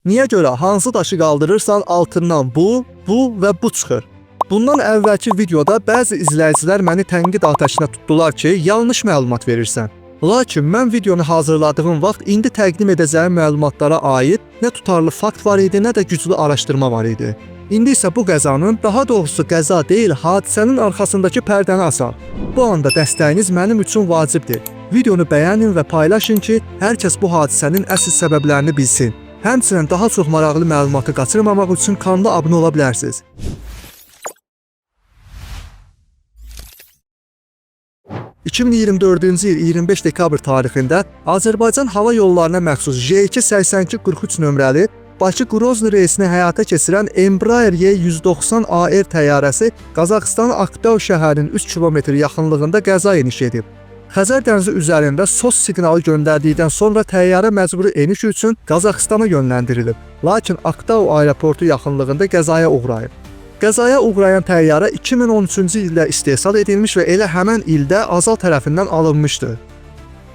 Niyə görə hansı daşı qaldırırsan altından bu və bu çıxır. Bundan əvvəlki videoda bəzi izləyicilər məni tənqid atəşinə tutdular ki, yanlış məlumat verirsən. Lakin mən videonu hazırladığım vaxt indi təqdim edəcəyim məlumatlara aid nə tutarlı fakt var idi, nə də güclü araşdırma var idi. İndi isə bu qəzanın, daha doğrusu qəza deyil, hadisənin arxasındakı pərdəni açaq. Bu anda dəstəyiniz mənim üçün vacibdir. Videonu bəyənin və paylaşın ki, hər kəs bu hadisənin əsl səbəblərini bilsin. Həmçinin daha çox maraqlı məlumatı qaçırmamaq üçün kanala abunə ola bilərsiniz. ...2024-cü il 25 dekabr tarixində Azərbaycan hava yollarına məxsus J28243 nömrəli Bakı-Qrozny reysini həyata keçirən Embraer Y190AR təyyarəsi Qazaxıstanın Aktau şəhərinin 3 kilometr yaxınlığında qəza eniş edib. Xəzər dənizi üzərində SOS siqnalı göndərdikdən sonra təyyarə məcburi eniş üçün Qazaxıstana yönləndirilib. Lakin Aktau aeroportu yaxınlığında qəzaya uğrayıb. Qəzaya uğrayan təyyarə 2013-cü ildə istehsal edilmiş və elə həmən ildə Azal tərəfindən alınmışdı.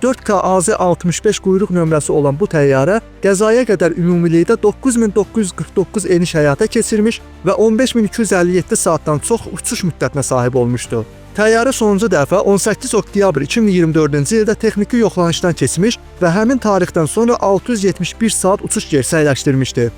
4K AZ-65 quyruq nömrəsi olan bu təyyarə qəzaya qədər ümumilikdə 9949 eniş həyata keçirmiş və 15257 saatdan çox uçuş müddətinə sahib olmuşdu. Təyyarə sonuncu dəfə 18 oktyabr 2024-cü ildə texniki yoxlanışdan keçmiş və həmin tarixdən sonra 671 saat uçuş gerçəkləşdirmişdi.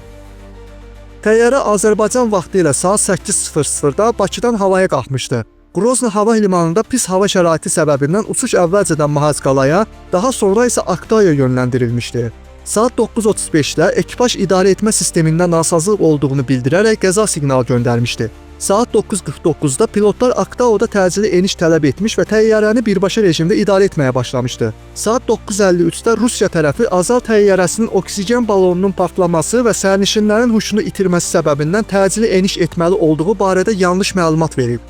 Təyyarə Azərbaycan vaxtı ilə saat 8:00-da Bakıdan havaya qalxmışdı. Qrozny hava limanında pis hava şəraiti səbəbindən uçuş əvvəlcədən Mahacqalaya, daha sonra isə Aktauya yönləndirilmişdi. Saat 9:35-də ekipaj idarə etmə sistemində nasazlıq olduğunu bildirərək qəza siqnalı göndərmişdi. Saat 9:49-da pilotlar Aktauda təcili eniş tələb etmiş və təyyarəni birbaşa rejimdə idarə etməyə başlamışdı. Saat 9:53-də Rusiya tərəfi Azal təyyarəsinin oksigen balonunun partlaması və sərnişinlərin huşunu itirməsi səbəbindən təcili eniş etməli olduğu barədə yanlış məlumat verib.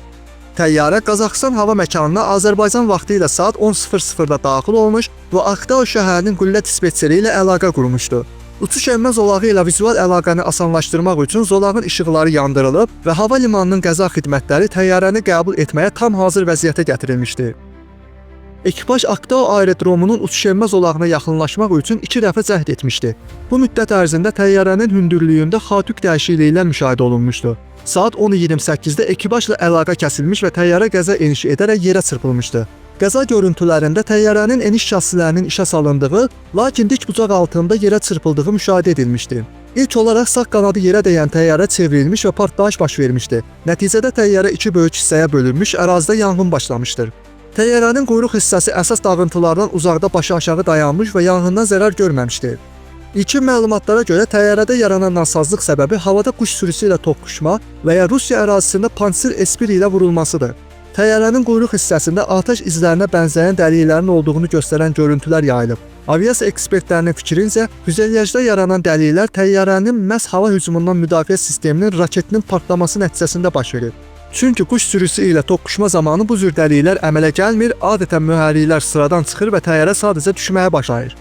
Təyyarə Qazaxıstan hava məkanına Azərbaycan vaxtı ilə saat 10:00-da daxil olmuş və Aktau şəhərinin qullə dispetçeri ilə əlaqə qurmuşdu. Uçuş enmə zolağı ilə vizual əlaqəni asanlaşdırmaq üçün zolağın işıqları yandırılıb və hava limanının qəza xidmətləri təyyarəni qəbul etməyə tam hazır vəziyyətə gətirilmişdi. Ekipaj Aktau aerodromunun uçuş enmə zolağına yaxınlaşmaq üçün 2 dəfə cəhd etmişdi. Bu müddət ərzində təyyarənin hündürlüyündə xatuk dəyişikliklər müşahidə olunmuşdu. Saat 10:28-də ekipajla əlaqə kəsilmiş və təyyarə qəza enişi edərək yerə çırpılmışdı. Qəza görüntülərində təyyarənin eniş şassilərinin işə salındığı, lakin dik bucaq altında yerə çırpıldığı müşahidə edilmişdi. İlk olaraq sağ qanadı yerə dəyən təyyarə çevrilmiş və partlayış baş vermişdi. Nəticədə təyyarə 2 böyük hissəyə bölünmüş, ərazidə yanğın başlamışdır. Təyyarənin quyruq hissəsi əsas dağıntılardan uzaqda başı aşağı dayanmış və yanğından zərər görməmişdi. İlkin məlumatlara görə təyyarədə yaranan nasazlıq səbəbi havada quş sürüsü ilə toqquşma və ya Rusiya ərazisində Pantsir S-1 ilə vurulmasıdır. Təyyarənin quyruq hissəsində atəş izlərinə bənzəyən dəliklərin olduğunu göstərən görüntülər yayılıb. Aviasiya ekspertlərinin fikrincə, füzelyajda yaranan dəliklər təyyarənin məhz hava hücumundan müdafiə sisteminin raketinin partlaması nəticəsində baş verir. Çünki quş sürüsü ilə toqquşma zamanı bu cür dəliklər əmələ gəlmir, adətən mühərriklər sıradan çıxır və təyyarə sadəcə düşməyə başlayır.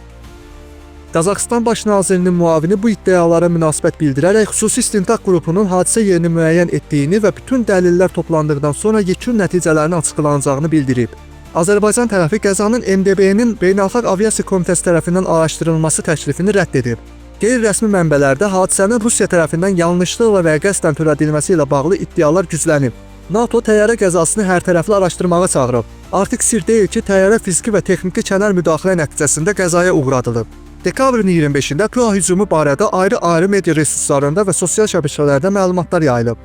Qazaxıstan Baş nazirinin müavini bu iddialara münasibət bildirərək xüsusi istintaq qrupunun hadisə yerini müəyyən etdiyini və bütün dəlillər toplandıqdan sonra yekun nəticələrin açıqlanacağını bildirib. Azərbaycan tərəfi qəzanın MDB-nin Beynəlxalq Aviasiya Komitəsi tərəfindən araşdırılması təklifini rədd edib. Qeyri-rəsmi mənbələrdə hadisənin Rusiya tərəfindən yanlışlıqla və qəsdən törədilməsi ilə bağlı iddialar güclənib. NATO təyyarə qəzasını hərtərəfli araşdırmağa çağırıb. Artıq sir deyil ki, təyyarə fiziki və texniki kənar müdaxilə nəticəsində qəzaya uğradılıb. Dekabrın 25-də PUA hücumu barədə ayrı-ayrı media resurslarında və sosial şəbəkələrdə məlumatlar yayılıb.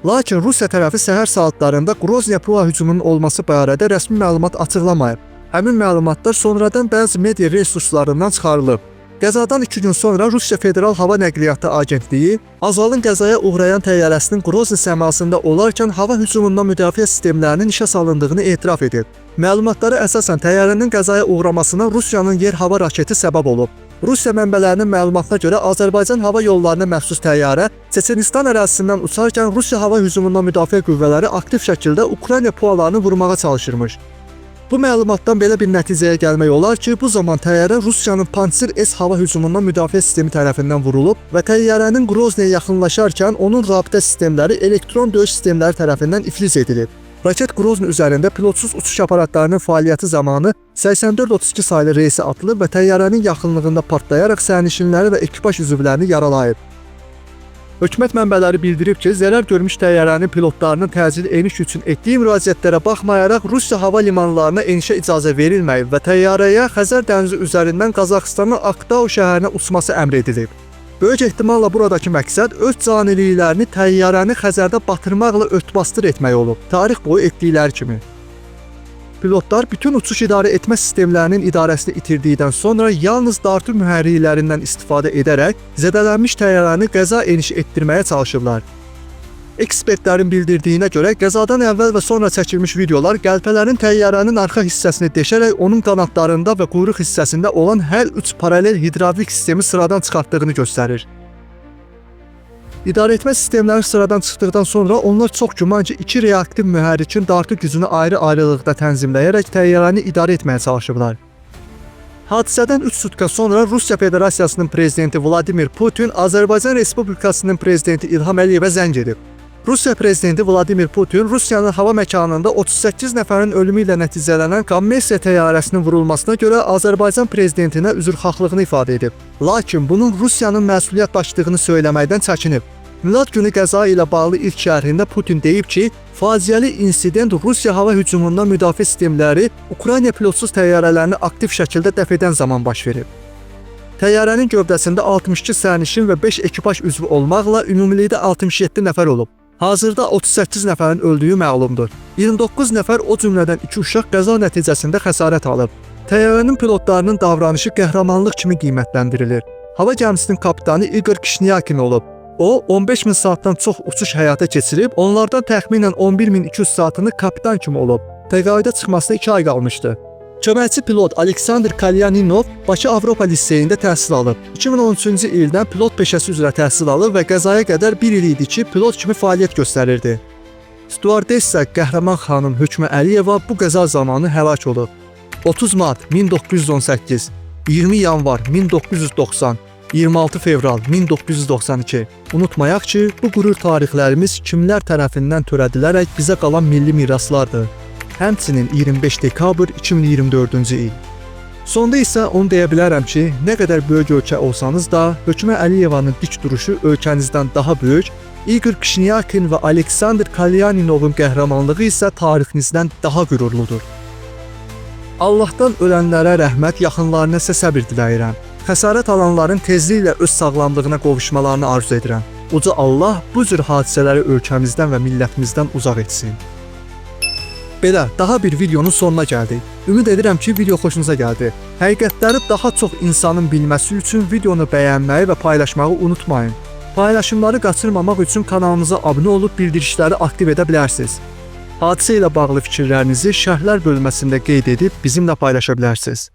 Lakin Rusiya tərəfi səhər saatlarında Qroznya PUA hücumunun olması barədə rəsmi məlumat açıqlamayıb. Həmin məlumatlar sonradan bəzi media resurslarından çıxarılıb. Qəzadan 2 gün sonra Rusiya Federal Hava Nəqliyyatı Agentliyi Azalın qəzaya uğrayan təyyarəsinin Qrozny səmasında olarkən hava hücumundan müdafiə sistemlərinin işə salındığını etiraf edib. Məlumatlara əsasən təyyarənin qəzaya uğramasına Rusiyanın yer-hava raketi səbəb olub. Rusiya mənbələrinin məlumatına görə Azərbaycan hava yollarına məxsus təyyarə Çeçenistan ərazisindən uçarkən Rusiya hava hücumundan müdafiə qüvvələri aktiv şəkildə Ukrayna PUA-larını vurmağa çalışırmış. Bu məlumatdan belə bir nəticəyə gəlmək olar ki, bu zaman təyyarə Rusiyanın Pantsir S hava hücumundan müdafiə sistemi tərəfindən vurulub və təyyarənin Qroznyəyə yaxınlaşarkən onun rabitə sistemləri elektron döyüş sistemləri tərəfindən iflic edilib. Raket Qrozny üzərində pilotsuz uçuş aparatlarının fəaliyyəti zamanı 8432 saylı reysi atılıb və təyyarənin yaxınlığında partlayaraq sərnişinləri və ekipaj üzvlərini yaralayıb. Hökumət mənbələri bildirib ki, zərər görmüş təyyarənin pilotlarının təcili eniş üçün etdiyi müraciətlərə baxmayaraq Rusiya hava limanlarına enişə icazə verilməyib və təyyarəyə Xəzər dənizi üzərindən Qazaxıstanın Aktau şəhərinə uçması əmr edilib. Böyük ehtimalla buradakı məqsəd öz caniliklərini təyyarəni Xəzərdə batırmaqla ört-basdır etmək olub, tarix boyu etdikləri kimi. Pilotlar bütün uçuş idarə etmə sistemlərinin idarəsini itirdikdən sonra yalnız dartı mühərriklərindən istifadə edərək zədələnmiş təyyarəni qəza enişi etdirməyə çalışırlar. Ekspertlərin bildirdiyinə görə qəzadan əvvəl və sonra çəkilmiş videolar qəlpələrin təyyarənin arxa hissəsini deşərək onun qanadlarında və quyruq hissəsində olan hər 3 paralel hidravlik sistemi sıradan çıxartdığını göstərir. İdarə etmə sistemləri sıradan çıxdıqdan sonra onlar çox güman ki, 2 reaktiv mühərrikin dartı gücünü ayrı-ayrılıqda tənzimləyərək təyyarəni idarə etməyə çalışıblar. Hadisədən 3 sutka sonra Rusiya Federasiyasının prezidenti Vladimir Putin Azərbaycan Respublikasının prezidenti İlham Əliyevə zəng edib. Rusiya prezidenti Vladimir Putin Rusiyanın hava məkanında 38 nəfərin ölümü ilə nəticələnən kommersiya təyyarəsinin vurulmasına görə Azərbaycan prezidentinə üzrxahlığını ifadə edib. Lakin bunun Rusiyanın məsuliyyət daşıdığını söyləməkdən çəkinib. Milad günü qəza ilə bağlı ilk şərhində Putin deyib ki, faciəli insident Rusiya hava hücumundan müdafiə sistemləri Ukrayna pilotsuz təyyarələrini aktiv şəkildə dəf edən zaman baş verib. Təyyarənin gövdəsində 62 sərnişin və 5 ekipaj üzvü olmaqla ümumilikdə 67 nəfər olub. Hazırda 38 nəfərin öldüyü məlumdur. 29 nəfər, o cümlədən 2 uşaq qəza nəticəsində xəsarət alıb. Təyyarənin pilotlarının davranışı qəhrəmanlıq kimi qiymətləndirilir. Hava gəmisinin kapitanı Igor Kishnyakin olub. O, 15.000 saatdan çox uçuş həyata keçirib, onlardan təxminən 11.200 saatını kapitan kimi olub. Təqaüdə çıxmasına 2 ay qalmışdı. Köməkçi pilot Aleksandr Kalyaninov Bakı Avropa Liseyində təhsil alıb. 2013-cü ildən pilot peşəsi üzrə təhsil alıb və qəzaya qədər 1 il idi ki, pilot kimi fəaliyyət göstərirdi. Stüardessa Qəhrəman xanım Hökmə Əliyeva bu qəza zamanı həlak olub. 30 mart 1918, 20 yanvar 1990, 26 fevral 1992. Unutmayaq ki, bu qürur tarixlərimiz kimlər tərəfindən törədilərək bizə qalan milli miraslardır. Həmçinin 25 dekabr 2024-cü il. Sonda isə onu deyə bilərəm ki, nə qədər böyük ölkə olsanız da, Hökmə Əliyevanın dik duruşu ölkənizdən daha böyük, Igor Kishnyakin və Aleksandr Kalyaninovun qəhrəmanlığı isə tarixinizdən daha qürurludur. Allahdan ölənlərə rəhmət, yaxınlarına isə səbir diləyirəm. Xəsarət alanların tezliklə öz sağlamlığına qovuşmalarını arzu edirəm. Uca Allah bu cür hadisələri ölkəmizdən və millətimizdən uzaq etsin. Belə, daha bir videonun sonuna gəldik. Ümid edirəm ki, video xoşunuza gəldi. Həqiqətləri daha çox insanın bilməsi üçün videonu bəyənməyi və paylaşmağı unutmayın. Paylaşımları qaçırmamaq üçün kanalımıza abunə olub bildirişləri aktiv edə bilərsiniz. Hadisə ilə bağlı fikirlərinizi şərhlər bölməsində qeyd edib bizimlə paylaşa bilərsiniz.